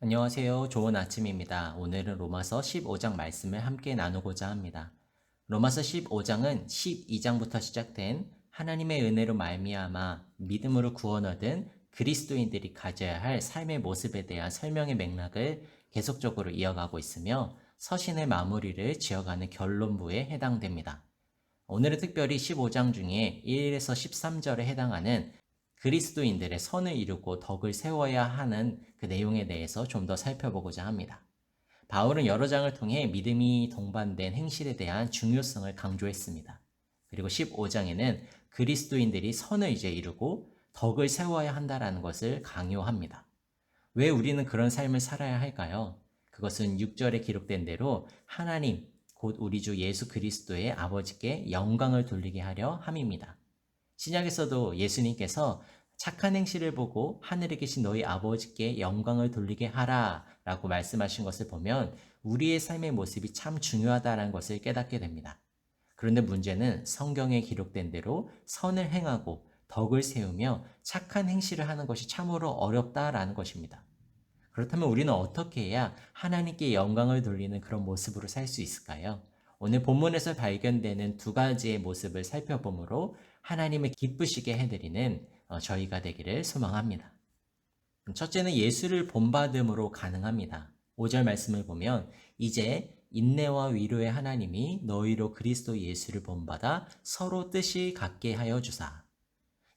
안녕하세요. 좋은 아침입니다. 오늘은 로마서 15장 말씀을 함께 나누고자 합니다. 로마서 15장은 12장부터 시작된 하나님의 은혜로 말미암아 믿음으로 구원 얻은 그리스도인들이 가져야 할 삶의 모습에 대한 설명의 맥락을 계속적으로 이어가고 있으며 서신의 마무리를 지어가는 결론부에 해당됩니다. 오늘은 특별히 15장 중에 1에서 13절에 해당하는 그리스도인들의 선을 이루고 덕을 세워야 하는 그 내용에 대해서 좀 더 살펴보고자 합니다. 바울은 여러 장을 통해 믿음이 동반된 행실에 대한 중요성을 강조했습니다. 그리고 15장에는 그리스도인들이 선을 이제 이루고 덕을 세워야 한다는 것을 강요합니다. 왜 우리는 그런 삶을 살아야 할까요? 그것은 6절에 기록된 대로 하나님, 곧 우리 주 예수 그리스도의 아버지께 영광을 돌리게 하려 함입니다. 신약에서도 예수님께서 착한 행실을 보고 하늘에 계신 너희 아버지께 영광을 돌리게 하라 라고 말씀하신 것을 보면 우리의 삶의 모습이 참 중요하다는 것을 깨닫게 됩니다. 그런데 문제는 성경에 기록된 대로 선을 행하고 덕을 세우며 착한 행실을 하는 것이 참으로 어렵다라는 것입니다. 그렇다면 우리는 어떻게 해야 하나님께 영광을 돌리는 그런 모습으로 살 수 있을까요? 오늘 본문에서 발견되는 두 가지의 모습을 살펴보므로 하나님을 기쁘시게 해드리는 저희가 되기를 소망합니다. 첫째는 예수를 본받음으로 가능합니다. 5절 말씀을 보면 이제 인내와 위로의 하나님이 너희로 그리스도 예수를 본받아 서로 뜻이 같게 하여 주사.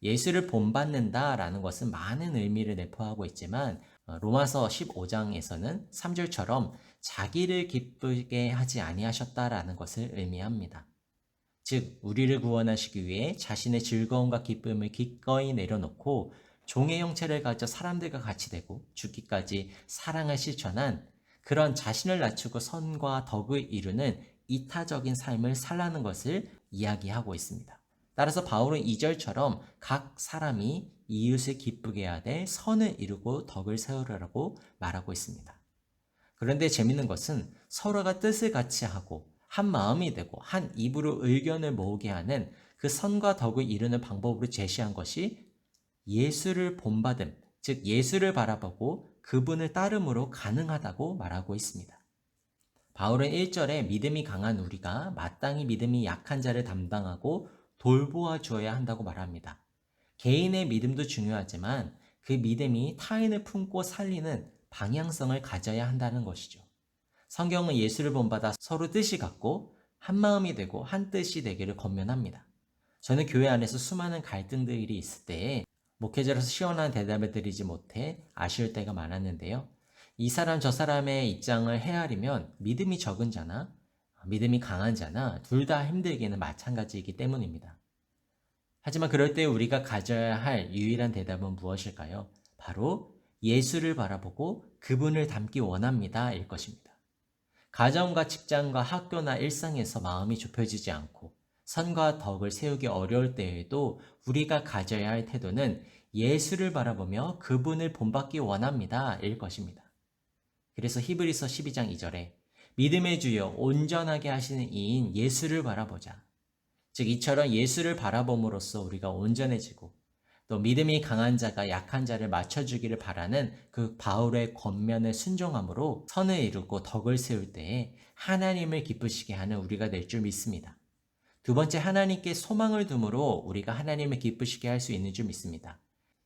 예수를 본받는다라는 것은 많은 의미를 내포하고 있지만 로마서 15장에서는 3절처럼 자기를 기쁘게 하지 아니하셨다라는 것을 의미합니다. 즉 우리를 구원하시기 위해 자신의 즐거움과 기쁨을 기꺼이 내려놓고 종의 형체를 가져 사람들과 같이 되고 죽기까지 사랑을 실천한 그런 자신을 낮추고 선과 덕을 이루는 이타적인 삶을 살라는 것을 이야기하고 있습니다. 따라서 바울은 2절처럼 각 사람이 이웃을 기쁘게 하되 선을 이루고 덕을 세우라고 말하고 있습니다. 그런데 재밌는 것은 서로가 뜻을 같이 하고 한 마음이 되고 한 입으로 의견을 모으게 하는 그 선과 덕을 이루는 방법으로 제시한 것이 예수를 본받음, 즉 예수를 바라보고 그분을 따름으로 가능하다고 말하고 있습니다. 바울은 1절에 믿음이 강한 우리가 마땅히 믿음이 약한 자를 담당하고 돌보아 주어야 한다고 말합니다. 개인의 믿음도 중요하지만 그 믿음이 타인을 품고 살리는 방향성을 가져야 한다는 것이죠. 성경은 예수를 본받아 서로 뜻이 같고 한 마음이 되고 한 뜻이 되기를 권면합니다. 저는 교회 안에서 수많은 갈등들이 있을 때에 목회자로서 시원한 대답을 드리지 못해 아쉬울 때가 많았는데요. 이 사람 저 사람의 입장을 헤아리면 믿음이 적은 자나 믿음이 강한 자나 둘 다 힘들기는 마찬가지이기 때문입니다. 하지만 그럴 때 우리가 가져야 할 유일한 대답은 무엇일까요? 바로 예수를 바라보고 그분을 닮기 원합니다 일 것입니다. 가정과 직장과 학교나 일상에서 마음이 좁혀지지 않고 선과 덕을 세우기 어려울 때에도 우리가 가져야 할 태도는 예수를 바라보며 그분을 본받기 원합니다 일 것입니다. 그래서 히브리서 12장 2절에 믿음의 주여 온전하게 하시는 이인 예수를 바라보자. 즉 이처럼 예수를 바라봄으로써 우리가 온전해지고 또 믿음이 강한 자가 약한 자를 맞춰주기를 바라는 그 바울의 권면을 순종함으로 선을 이루고 덕을 세울 때에 하나님을 기쁘시게 하는 우리가 될 줄 믿습니다. 두 번째, 하나님께 소망을 둠으로 우리가 하나님을 기쁘시게 할 수 있는 줄 믿습니다.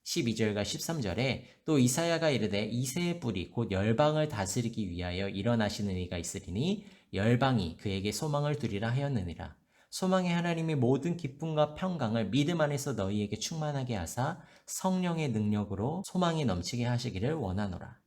12절과 13절에 또 이사야가 이르되 이새의 뿌리 곧 열방을 다스리기 위하여 일어나시는 이가 있으리니 열방이 그에게 소망을 두리라 하였느니라. 소망의 하나님이 모든 기쁨과 평강을 믿음 안에서 너희에게 충만하게 하사 성령의 능력으로 소망이 넘치게 하시기를 원하노라.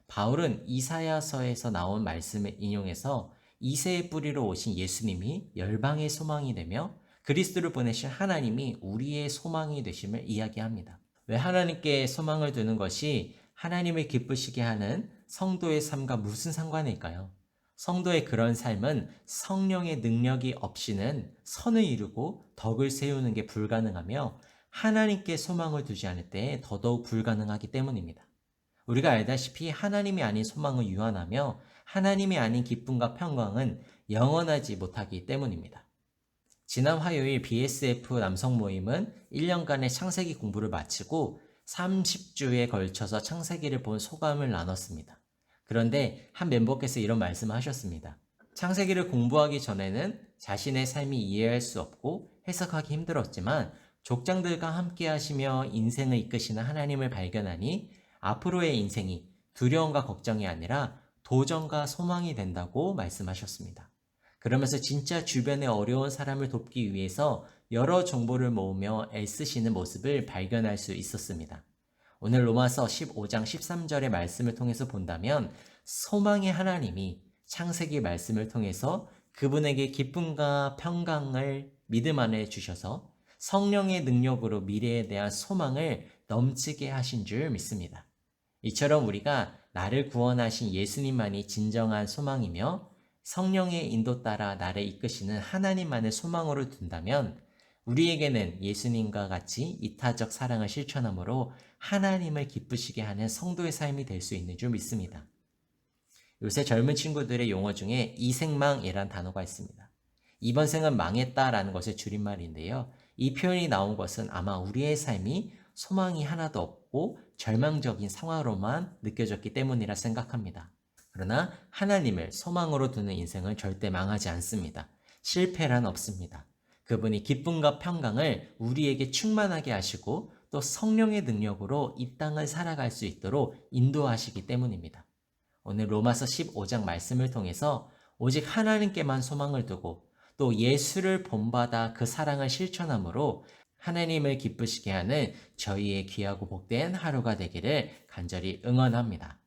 바울은 이사야서에서 나온 말씀을 인용해서 이새의 뿌리로 오신 예수님이 열방의 소망이 되며 그리스도를 보내신 하나님이 우리의 소망이 되심을 이야기합니다. 왜 하나님께 소망을 두는 것이 하나님을 기쁘시게 하는 성도의 삶과 무슨 상관일까요? 성도의 그런 삶은 성령의 능력이 없이는 선을 이루고 덕을 세우는 게 불가능하며 하나님께 소망을 두지 않을 때 더더욱 불가능하기 때문입니다. 우리가 알다시피 하나님이 아닌 소망을 유한하며 하나님이 아닌 기쁨과 평강은 영원하지 못하기 때문입니다. 지난 화요일 BSF 남성 모임은 1년간의 창세기 공부를 마치고 30주에 걸쳐서 창세기를 본 소감을 나눴습니다. 그런데 한 멤버께서 이런 말씀을 하셨습니다. 창세기를 공부하기 전에는 자신의 삶이 이해할 수 없고 해석하기 힘들었지만 족장들과 함께 하시며 인생을 이끄시는 하나님을 발견하니 앞으로의 인생이 두려움과 걱정이 아니라 도전과 소망이 된다고 말씀하셨습니다. 그러면서 진짜 주변의 어려운 사람을 돕기 위해서 여러 정보를 모으며 애쓰시는 모습을 발견할 수 있었습니다. 오늘 로마서 15장 13절의 말씀을 통해서 본다면 소망의 하나님이 창세기 말씀을 통해서 그분에게 기쁨과 평강을 믿음 안에 주셔서 성령의 능력으로 미래에 대한 소망을 넘치게 하신 줄 믿습니다. 이처럼 우리가 나를 구원하신 예수님만이 진정한 소망이며 성령의 인도 따라 나를 이끄시는 하나님만을 소망으로 둔다면 우리에게는 예수님과 같이 이타적 사랑을 실천함으로 하나님을 기쁘시게 하는 성도의 삶이 될 수 있는 줄 믿습니다. 요새 젊은 친구들의 용어 중에 이생망이란 단어가 있습니다. 이번 생은 망했다라는 것의 줄임말인데요. 이 표현이 나온 것은 아마 우리의 삶이 소망이 하나도 없고 절망적인 상황으로만 느껴졌기 때문이라 생각합니다. 그러나 하나님을 소망으로 두는 인생은 절대 망하지 않습니다. 실패란 없습니다. 그분이 기쁨과 평강을 우리에게 충만하게 하시고 또 성령의 능력으로 이 땅을 살아갈 수 있도록 인도하시기 때문입니다. 오늘 로마서 15장 말씀을 통해서 오직 하나님께만 소망을 두고 또 예수를 본받아 그 사랑을 실천함으로 하나님을 기쁘시게 하는 저희의 귀하고 복된 하루가 되기를 간절히 응원합니다.